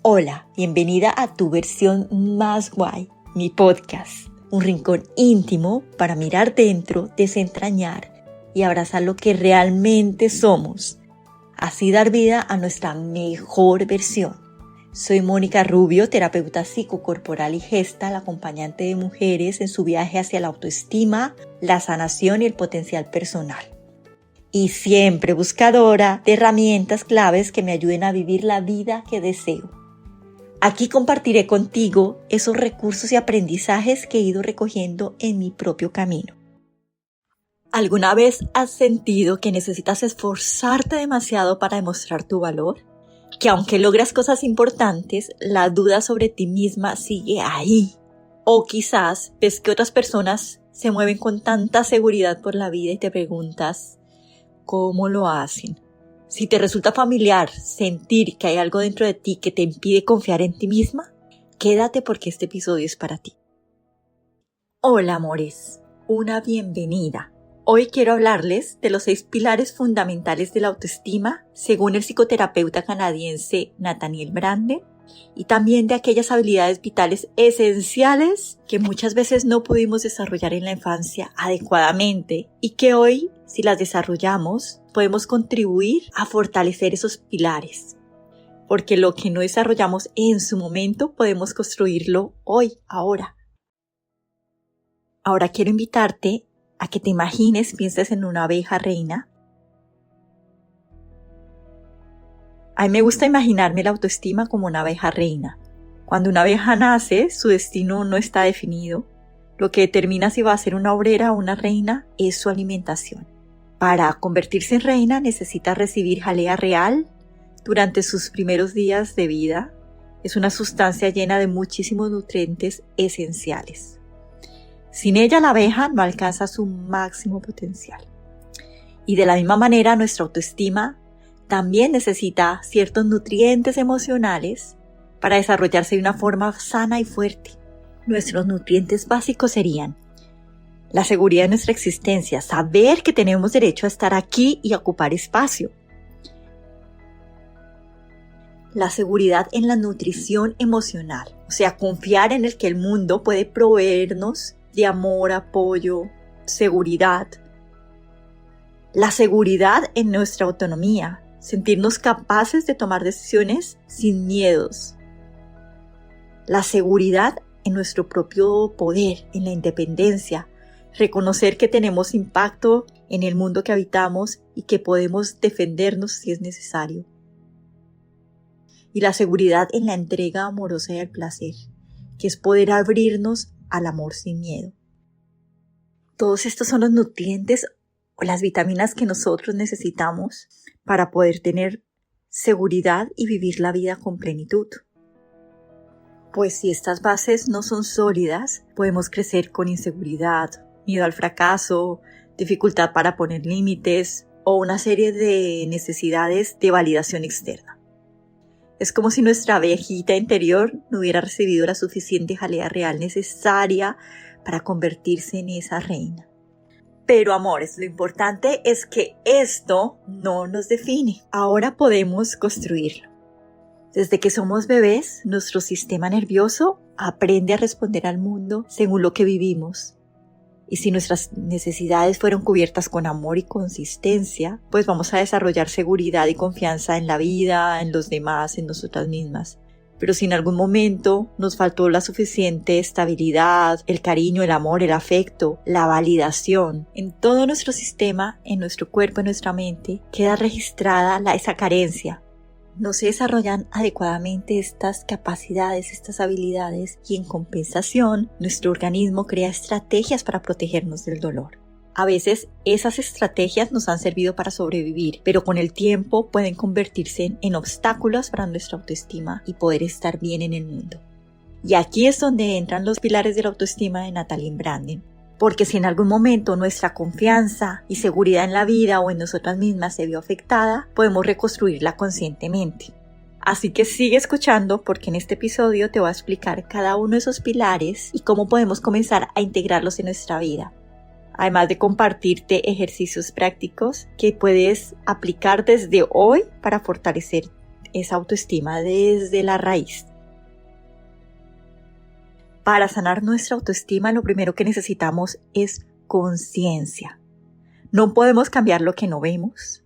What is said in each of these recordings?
Hola, bienvenida a tu versión más guay, mi podcast, un rincón íntimo para mirar dentro, desentrañar y abrazar lo que realmente somos, así dar vida a nuestra mejor versión. Soy Mónica Rubio, terapeuta psicocorporal y gestal, acompañante de mujeres en su viaje hacia la autoestima, la sanación y el potencial personal. Y siempre buscadora de herramientas claves que me ayuden a vivir la vida que deseo. Aquí compartiré contigo esos recursos y aprendizajes que he ido recogiendo en mi propio camino. ¿Alguna vez has sentido que necesitas esforzarte demasiado para demostrar tu valor? Que aunque logras cosas importantes, la duda sobre ti misma sigue ahí. O quizás ves que otras personas se mueven con tanta seguridad por la vida y te preguntas, ¿cómo lo hacen? Si te resulta familiar sentir que hay algo dentro de ti que te impide confiar en ti misma, quédate porque este episodio es para ti. Hola amores, una bienvenida. Hoy quiero hablarles de los 6 pilares fundamentales de la autoestima según el psicoterapeuta canadiense Nathaniel Branden y también de aquellas habilidades vitales esenciales que muchas veces no pudimos desarrollar en la infancia adecuadamente y que hoy, si las desarrollamos, podemos contribuir a fortalecer esos pilares. Porque lo que no desarrollamos en su momento podemos construirlo hoy, ahora. Ahora quiero invitarte a que te imagines, pienses en una abeja reina. A mí me gusta imaginarme la autoestima como una abeja reina. Cuando una abeja nace, su destino no está definido. Lo que determina si va a ser una obrera o una reina es su alimentación. Para convertirse en reina necesita recibir jalea real durante sus primeros días de vida. Es una sustancia llena de muchísimos nutrientes esenciales. Sin ella la abeja no alcanza su máximo potencial. Y de la misma manera nuestra autoestima también necesita ciertos nutrientes emocionales para desarrollarse de una forma sana y fuerte. Nuestros nutrientes básicos serían la seguridad de nuestra existencia, saber que tenemos derecho a estar aquí y a ocupar espacio. La seguridad en la nutrición emocional, o sea, confiar en el que el mundo puede proveernos de amor, apoyo, seguridad. La seguridad en nuestra autonomía, sentirnos capaces de tomar decisiones sin miedos. La seguridad en nuestro propio poder, en la independencia, reconocer que tenemos impacto en el mundo que habitamos y que podemos defendernos si es necesario. Y la seguridad en la entrega amorosa y el placer, que es poder abrirnos al amor sin miedo. Todos estos son los nutrientes o las vitaminas que nosotros necesitamos para poder tener seguridad y vivir la vida con plenitud. Pues si estas bases no son sólidas, podemos crecer con inseguridad, miedo al fracaso, dificultad para poner límites o una serie de necesidades de validación externa. Es como si nuestra abejita interior no hubiera recibido la suficiente jalea real necesaria para convertirse en esa reina. Pero amores, lo importante es que esto no nos define. Ahora podemos construirlo. Desde que somos bebés, nuestro sistema nervioso aprende a responder al mundo según lo que vivimos. Y si nuestras necesidades fueron cubiertas con amor y consistencia, pues vamos a desarrollar seguridad y confianza en la vida, en los demás, en nosotras mismas. Pero si en algún momento nos faltó la suficiente estabilidad, el cariño, el amor, el afecto, la validación, en todo nuestro sistema, en nuestro cuerpo, en nuestra mente, queda registrada esa carencia. No se desarrollan adecuadamente estas capacidades, estas habilidades y en compensación nuestro organismo crea estrategias para protegernos del dolor. A veces esas estrategias nos han servido para sobrevivir, pero con el tiempo pueden convertirse en obstáculos para nuestra autoestima y poder estar bien en el mundo. Y aquí es donde entran los pilares de la autoestima de Nathaniel Branden. Porque si en algún momento nuestra confianza y seguridad en la vida o en nosotras mismas se vio afectada, podemos reconstruirla conscientemente. Así que sigue escuchando porque en este episodio te voy a explicar cada uno de esos pilares y cómo podemos comenzar a integrarlos en nuestra vida. Además de compartirte ejercicios prácticos que puedes aplicar desde hoy para fortalecerte. esa autoestima desde la raíz. Para sanar nuestra autoestima, lo primero que necesitamos es conciencia. No podemos cambiar lo que no vemos.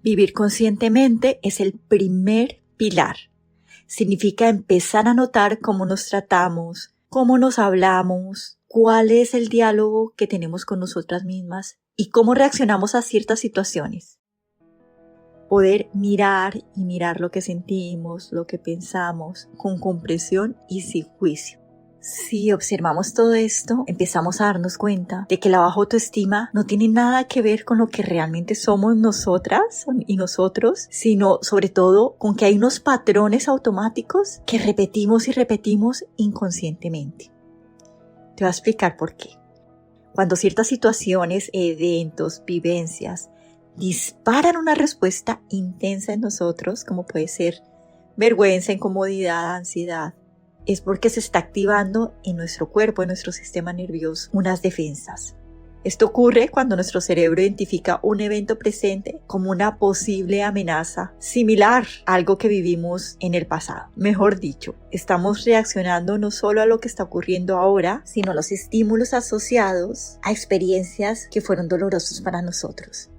Vivir conscientemente es el primer pilar. Significa empezar a notar cómo nos tratamos, cómo nos hablamos, cuál es el diálogo que tenemos con nosotras mismas y cómo reaccionamos a ciertas situaciones. Poder mirar y mirar lo que sentimos, lo que pensamos, con comprensión y sin juicio. Si observamos todo esto, empezamos a darnos cuenta de que la baja autoestima no tiene nada que ver con lo que realmente somos nosotras y nosotros, sino sobre todo con que hay unos patrones automáticos que repetimos y repetimos inconscientemente. Te voy a explicar por qué. Cuando ciertas situaciones, eventos, vivencias disparan una respuesta intensa en nosotros, como puede ser vergüenza, incomodidad, ansiedad, es porque se está activando en nuestro cuerpo, en nuestro sistema nervioso, unas defensas. Esto ocurre cuando nuestro cerebro identifica un evento presente como una posible amenaza similar a algo que vivimos en el pasado. Mejor dicho, estamos reaccionando no solo a lo que está ocurriendo ahora, sino a los estímulos asociados a experiencias que fueron dolorosos para nosotros.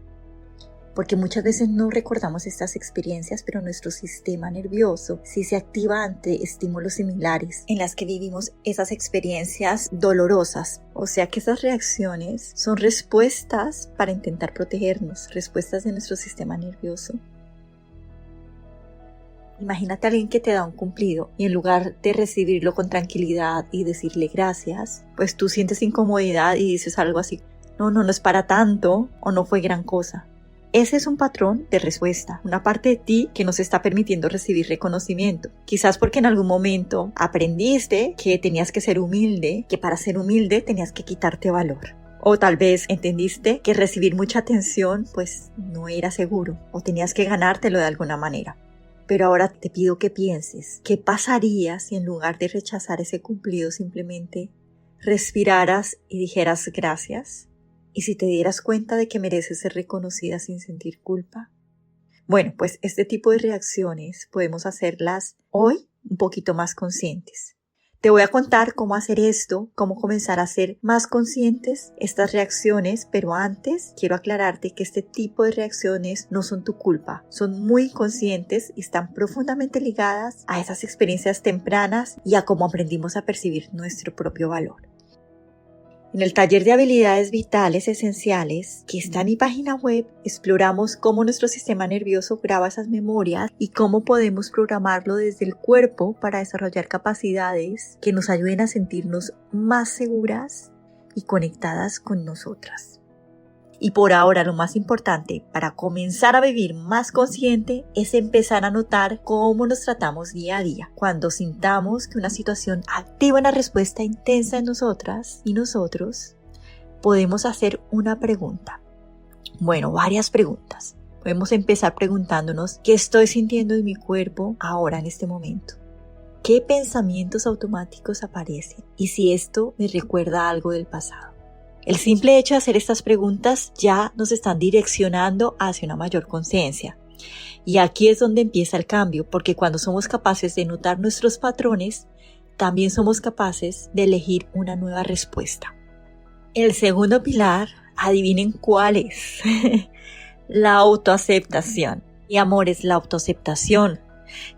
Porque muchas veces no recordamos estas experiencias, pero nuestro sistema nervioso sí se activa ante estímulos similares en las que vivimos esas experiencias dolorosas. O sea que esas reacciones son respuestas para intentar protegernos, respuestas de nuestro sistema nervioso. Imagínate a alguien que te da un cumplido y en lugar de recibirlo con tranquilidad y decirle gracias, pues tú sientes incomodidad y dices algo así, no es para tanto o no fue gran cosa. Ese es un patrón de respuesta, una parte de ti que nos está permitiendo recibir reconocimiento. Quizás porque en algún momento aprendiste que tenías que ser humilde, que para ser humilde tenías que quitarte valor. O tal vez entendiste que recibir mucha atención pues no era seguro o tenías que ganártelo de alguna manera. Pero ahora te pido que pienses, ¿qué pasaría si en lugar de rechazar ese cumplido simplemente respiraras y dijeras gracias? ¿Y si te dieras cuenta de que mereces ser reconocida sin sentir culpa? Bueno, pues este tipo de reacciones podemos hacerlas hoy un poquito más conscientes. Te voy a contar cómo hacer esto, cómo comenzar a ser más conscientes estas reacciones, pero antes quiero aclararte que este tipo de reacciones no son tu culpa, son muy inconscientes y están profundamente ligadas a esas experiencias tempranas y a cómo aprendimos a percibir nuestro propio valor. En el taller de habilidades vitales esenciales, que está en mi página web, exploramos cómo nuestro sistema nervioso graba esas memorias y cómo podemos programarlo desde el cuerpo para desarrollar capacidades que nos ayuden a sentirnos más seguras y conectadas con nosotras. Y por ahora lo más importante para comenzar a vivir más consciente es empezar a notar cómo nos tratamos día a día. Cuando sintamos que una situación activa una respuesta intensa en nosotras y nosotros, podemos hacer una pregunta. Bueno, varias preguntas. Podemos empezar preguntándonos ¿qué estoy sintiendo en mi cuerpo ahora en este momento? ¿Qué pensamientos automáticos aparecen? Y si esto me recuerda algo del pasado. El simple hecho de hacer estas preguntas ya nos están direccionando hacia una mayor conciencia. Y aquí es donde empieza el cambio, porque cuando somos capaces de notar nuestros patrones, también somos capaces de elegir una nueva respuesta. El segundo pilar, adivinen cuál es. La autoaceptación. Y amor, es la autoaceptación,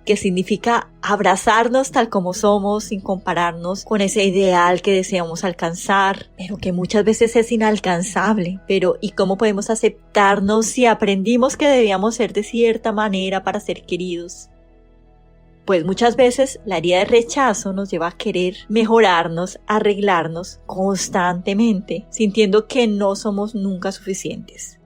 que significa abrazarnos tal como somos sin compararnos con ese ideal que deseamos alcanzar, pero que muchas veces es inalcanzable. ¿Y cómo podemos aceptarnos si aprendimos que debíamos ser de cierta manera para ser queridos? Pues muchas veces la herida de rechazo nos lleva a querer mejorarnos, arreglarnos constantemente, sintiendo que no somos nunca suficientes.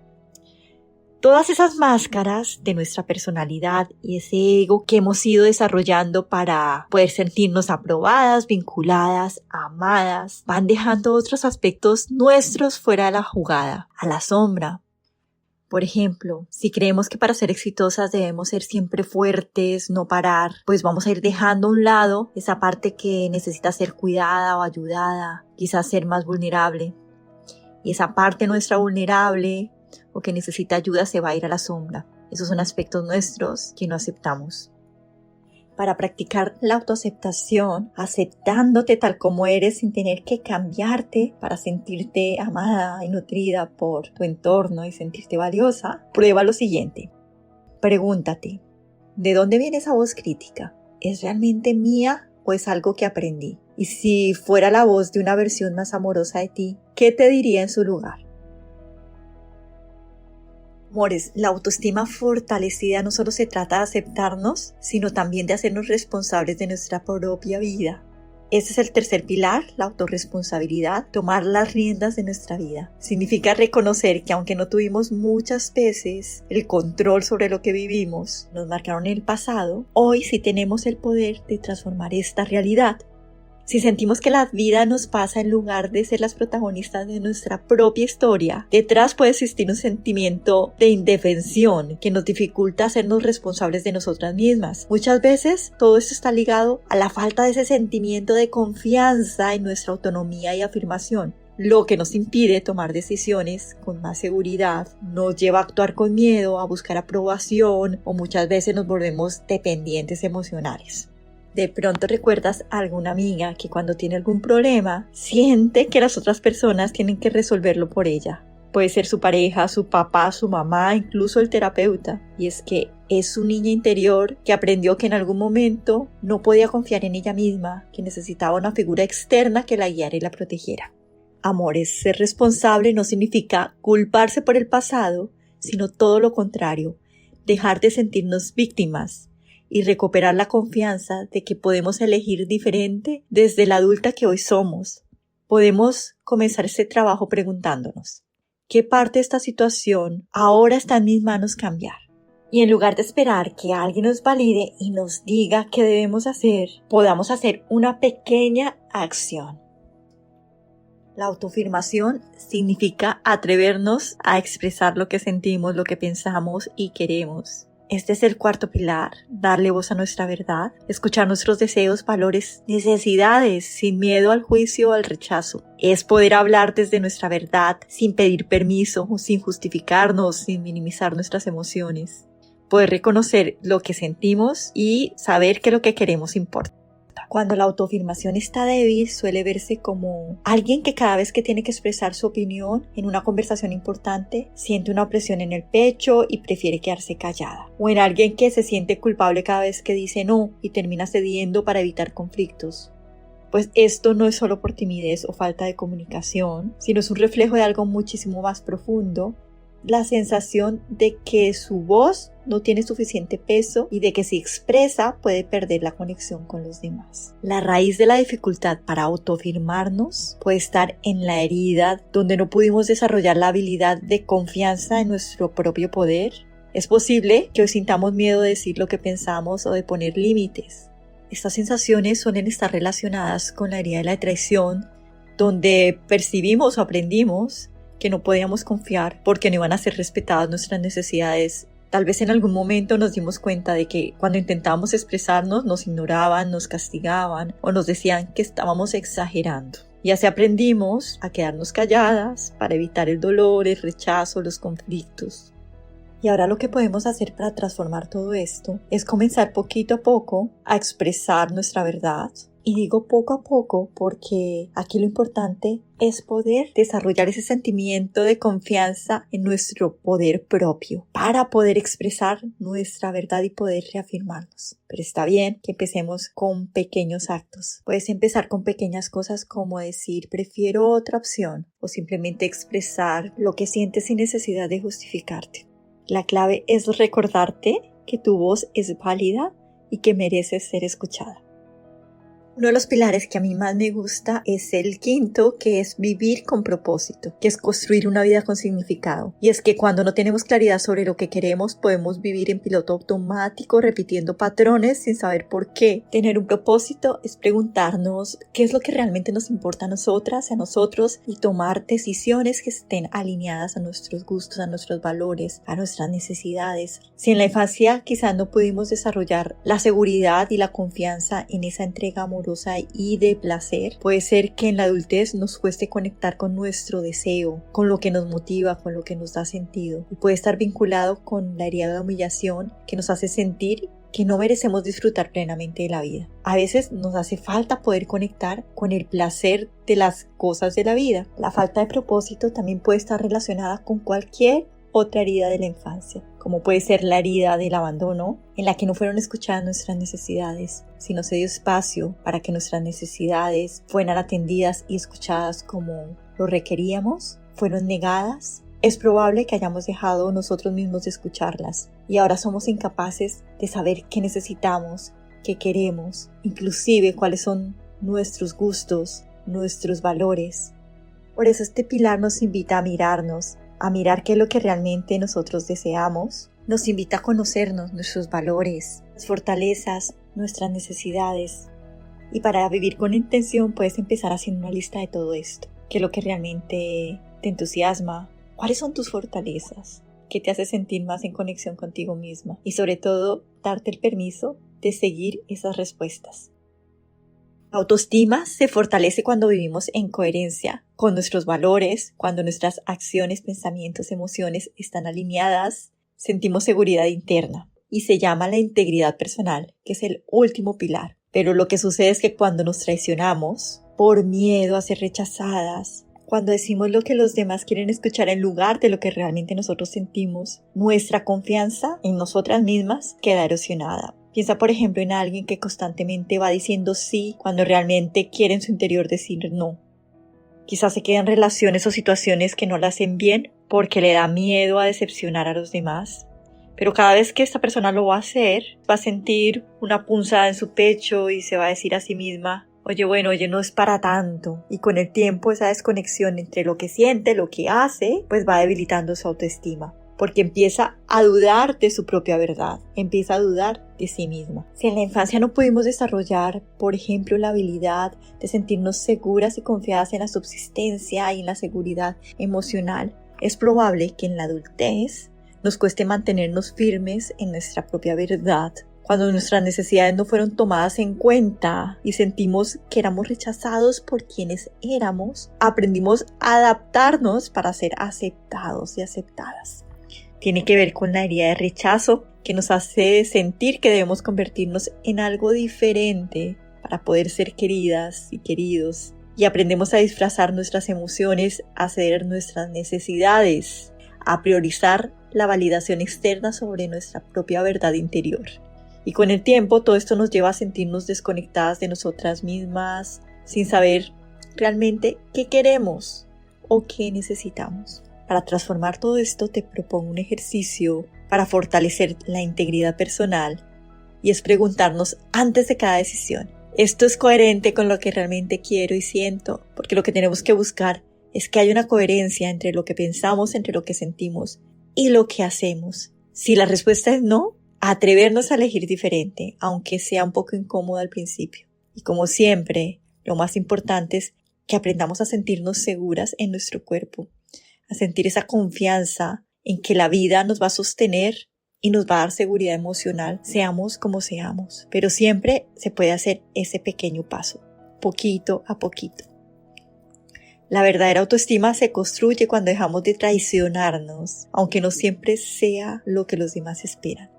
Todas esas máscaras de nuestra personalidad y ese ego que hemos ido desarrollando para poder sentirnos aprobadas, vinculadas, amadas, van dejando otros aspectos nuestros fuera de la jugada, a la sombra. Por ejemplo, si creemos que para ser exitosas debemos ser siempre fuertes, no parar, pues vamos a ir dejando a un lado esa parte que necesita ser cuidada o ayudada, quizás ser más vulnerable. Y esa parte nuestra vulnerable o que necesita ayuda se va a ir a la sombra. Esos son aspectos nuestros que no aceptamos. para practicar la autoaceptación, aceptándote tal como eres sin tener que cambiarte para sentirte amada y nutrida por tu entorno y sentirte valiosa, prueba lo siguiente. Pregúntate, ¿de dónde viene esa voz crítica? ¿Es realmente mía o es algo que aprendí? Y si fuera la voz de una versión más amorosa de ti, ¿qué te diría en su lugar? Amores, la autoestima fortalecida no solo se trata de aceptarnos, sino también de hacernos responsables de nuestra propia vida. Ese es el tercer pilar, la autorresponsabilidad, tomar las riendas de nuestra vida. Significa reconocer que aunque no tuvimos muchas veces el control sobre lo que vivimos, nos marcaron en el pasado, hoy sí tenemos el poder de transformar esta realidad. Si sentimos que la vida nos pasa en lugar de ser las protagonistas de nuestra propia historia, detrás puede existir un sentimiento de indefensión que nos dificulta hacernos responsables de nosotras mismas. Muchas veces todo esto está ligado a la falta de ese sentimiento de confianza en nuestra autonomía y afirmación, lo que nos impide tomar decisiones con más seguridad, nos lleva a actuar con miedo, a buscar aprobación o muchas veces nos volvemos dependientes emocionales. De pronto recuerdas a alguna amiga que cuando tiene algún problema siente que las otras personas tienen que resolverlo por ella. Puede ser su pareja, su papá, su mamá, incluso el terapeuta. Y es que es su niña interior que aprendió que en algún momento no podía confiar en ella misma, que necesitaba una figura externa que la guiara y la protegiera. Amores, ser responsable no significa culparse por el pasado, sino todo lo contrario, dejar de sentirnos víctimas y recuperar la confianza de que podemos elegir diferente desde la adulta que hoy somos. Podemos comenzar este trabajo preguntándonos, ¿qué parte de esta situación ahora está en mis manos cambiar? Y en lugar de esperar que alguien nos valide y nos diga qué debemos hacer, podamos hacer una pequeña acción. La autoafirmación significa atrevernos a expresar lo que sentimos, lo que pensamos y queremos. Este es el cuarto pilar, darle voz a nuestra verdad, escuchar nuestros deseos, valores, necesidades, sin miedo al juicio o al rechazo. Es poder hablar desde nuestra verdad, sin pedir permiso, sin justificarnos, sin minimizar nuestras emociones. Poder reconocer lo que sentimos y saber que lo que queremos importa. Cuando la autoafirmación está débil, suele verse como alguien que cada vez que tiene que expresar su opinión en una conversación importante, siente una presión en el pecho y prefiere quedarse callada. O en alguien que se siente culpable cada vez que dice no y termina cediendo para evitar conflictos. Pues esto no es solo por timidez o falta de comunicación, sino es un reflejo de algo muchísimo más profundo. La sensación de que su voz no tiene suficiente peso y de que si expresa puede perder la conexión con los demás. La raíz de la dificultad para autoafirmarnos puede estar en la herida donde no pudimos desarrollar la habilidad de confianza en nuestro propio poder. Es posible que hoy sintamos miedo de decir lo que pensamos o de poner límites. Estas sensaciones suelen estar relacionadas con la herida de la traición, donde percibimos o aprendimos que no podíamos confiar porque no iban a ser respetadas nuestras necesidades. Tal vez en algún momento nos dimos cuenta de que cuando intentábamos expresarnos nos ignoraban, nos castigaban o nos decían que estábamos exagerando. Y así aprendimos a quedarnos calladas para evitar el dolor, el rechazo, los conflictos. Y ahora lo que podemos hacer para transformar todo esto es comenzar poquito a poco a expresar nuestra verdad. Y digo poco a poco porque aquí lo importante es poder desarrollar ese sentimiento de confianza en nuestro poder propio para poder expresar nuestra verdad y poder reafirmarnos. Pero está bien que empecemos con pequeños actos. Puedes empezar con pequeñas cosas como decir prefiero otra opción o simplemente expresar lo que sientes sin necesidad de justificarte. La clave es recordarte que tu voz es válida y que mereces ser escuchada. Uno de los pilares que a mí más me gusta es el quinto, que es vivir con propósito, que es construir una vida con significado. Y es que cuando no tenemos claridad sobre lo que queremos, podemos vivir en piloto automático, repitiendo patrones sin saber por qué. Tener un propósito es preguntarnos qué es lo que realmente nos importa a nosotras, a nosotros, y tomar decisiones que estén alineadas a nuestros gustos, a nuestros valores, a nuestras necesidades. Si en la infancia quizás no pudimos desarrollar la seguridad y la confianza en esa entrega amorosa y de placer, puede ser que en la adultez nos cueste conectar con nuestro deseo, con lo que nos motiva, con lo que nos da sentido, y puede estar vinculado con la herida de humillación que nos hace sentir que no merecemos disfrutar plenamente de la vida. A veces nos hace falta poder conectar con el placer de las cosas de la vida. La falta de propósito también puede estar relacionada con cualquier otra herida de la infancia, como puede ser la herida del abandono, en la que no fueron escuchadas nuestras necesidades, sino se dio espacio para que nuestras necesidades fueran atendidas y escuchadas como lo requeríamos, fueron negadas. Es probable que hayamos dejado nosotros mismos de escucharlas y ahora somos incapaces de saber qué necesitamos, qué queremos, inclusive cuáles son nuestros gustos, nuestros valores. Por eso este pilar nos invita a mirarnos, a mirar qué es lo que realmente nosotros deseamos, nos invita a conocernos, nuestros valores, las fortalezas, nuestras necesidades. Y para vivir con intención puedes empezar haciendo una lista de todo esto. ¿Qué es lo que realmente te entusiasma? ¿Cuáles son tus fortalezas? ¿Qué te hace sentir más en conexión contigo misma? Y sobre todo, darte el permiso de seguir esas respuestas. La autoestima se fortalece cuando vivimos en coherencia con nuestros valores, cuando nuestras acciones, pensamientos, emociones están alineadas, sentimos seguridad interna y se llama la integridad personal, que es el último pilar. Pero lo que sucede es que cuando nos traicionamos por miedo a ser rechazadas, cuando decimos lo que los demás quieren escuchar en lugar de lo que realmente nosotros sentimos, nuestra confianza en nosotras mismas queda erosionada. Piensa, por ejemplo, en alguien que constantemente va diciendo sí cuando realmente quiere en su interior decir no. Quizás se queda en relaciones o situaciones que no la hacen bien porque le da miedo a decepcionar a los demás. Pero cada vez que esta persona lo va a hacer, va a sentir una punzada en su pecho y se va a decir a sí misma: oye, no es para tanto. Y con el tiempo esa desconexión entre lo que siente, lo que hace, pues va debilitando su autoestima. Porque empieza a dudar de su propia verdad, empieza a dudar de sí misma. Si en la infancia no pudimos desarrollar, por ejemplo, la habilidad de sentirnos seguras y confiadas en la subsistencia y en la seguridad emocional, es probable que en la adultez nos cueste mantenernos firmes en nuestra propia verdad. Cuando nuestras necesidades no fueron tomadas en cuenta y sentimos que éramos rechazados por quienes éramos, aprendimos a adaptarnos para ser aceptados y aceptadas. Tiene que ver con la herida de rechazo que nos hace sentir que debemos convertirnos en algo diferente para poder ser queridas y queridos. Y aprendemos a disfrazar nuestras emociones, a ceder nuestras necesidades, a priorizar la validación externa sobre nuestra propia verdad interior. Y con el tiempo todo esto nos lleva a sentirnos desconectadas de nosotras mismas, sin saber realmente qué queremos o qué necesitamos. Para transformar todo esto te propongo un ejercicio para fortalecer la integridad personal y es preguntarnos antes de cada decisión: ¿esto es coherente con lo que realmente quiero y siento? Porque lo que tenemos que buscar es que haya una coherencia entre lo que pensamos, entre lo que sentimos y lo que hacemos. Si la respuesta es no, atrevernos a elegir diferente, aunque sea un poco incómodo al principio. Y como siempre, lo más importante es que aprendamos a sentirnos seguras en nuestro cuerpo, a sentir esa confianza en que la vida nos va a sostener y nos va a dar seguridad emocional, seamos como seamos. Pero siempre se puede hacer ese pequeño paso, poquito a poquito. La verdadera autoestima se construye cuando dejamos de traicionarnos, aunque no siempre sea lo que los demás esperan.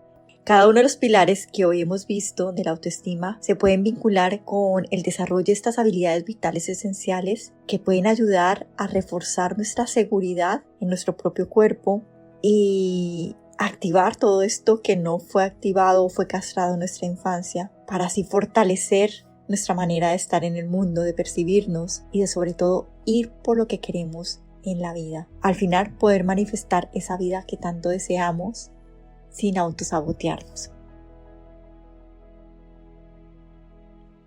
Cada uno de los pilares que hoy hemos visto de la autoestima se pueden vincular con el desarrollo de estas habilidades vitales esenciales que pueden ayudar a reforzar nuestra seguridad en nuestro propio cuerpo y activar todo esto que no fue activado o fue castrado en nuestra infancia, para así fortalecer nuestra manera de estar en el mundo, de percibirnos y de sobre todo ir por lo que queremos en la vida. Al final poder manifestar esa vida que tanto deseamos sin autosabotearnos.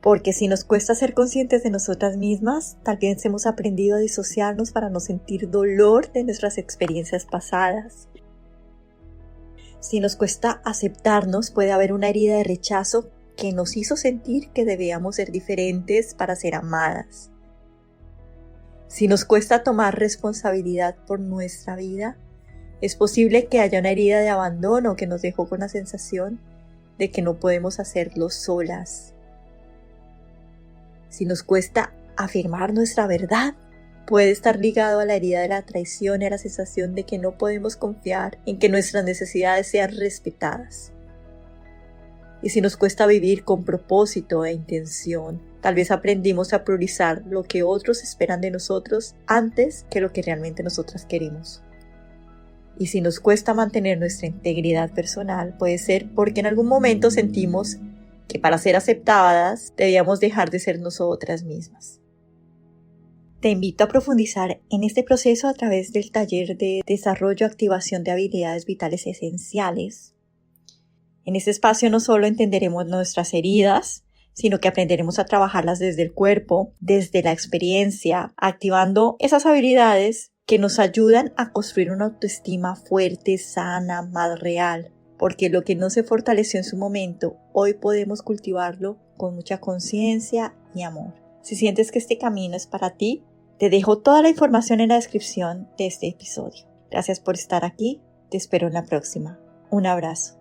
Porque si nos cuesta ser conscientes de nosotras mismas, tal vez hemos aprendido a disociarnos para no sentir dolor de nuestras experiencias pasadas. Si nos cuesta aceptarnos, puede haber una herida de rechazo que nos hizo sentir que debíamos ser diferentes para ser amadas. Si nos cuesta tomar responsabilidad por nuestra vida, es posible que haya una herida de abandono que nos dejó con la sensación de que no podemos hacerlo solas. Si nos cuesta afirmar nuestra verdad, puede estar ligado a la herida de la traición y a la sensación de que no podemos confiar en que nuestras necesidades sean respetadas. Y si nos cuesta vivir con propósito e intención, tal vez aprendimos a priorizar lo que otros esperan de nosotros antes que lo que realmente nosotras queremos. Y si nos cuesta mantener nuestra integridad personal, puede ser porque en algún momento sentimos que para ser aceptadas debíamos dejar de ser nosotras mismas. Te invito a profundizar en este proceso a través del taller de desarrollo y activación de habilidades vitales esenciales. En este espacio no solo entenderemos nuestras heridas, sino que aprenderemos a trabajarlas desde el cuerpo, desde la experiencia, activando esas habilidades que nos ayudan a construir una autoestima fuerte, sana, más real. Porque lo que no se fortaleció en su momento, hoy podemos cultivarlo con mucha conciencia y amor. Si sientes que este camino es para ti, te dejo toda la información en la descripción de este episodio. Gracias por estar aquí, te espero en la próxima. Un abrazo.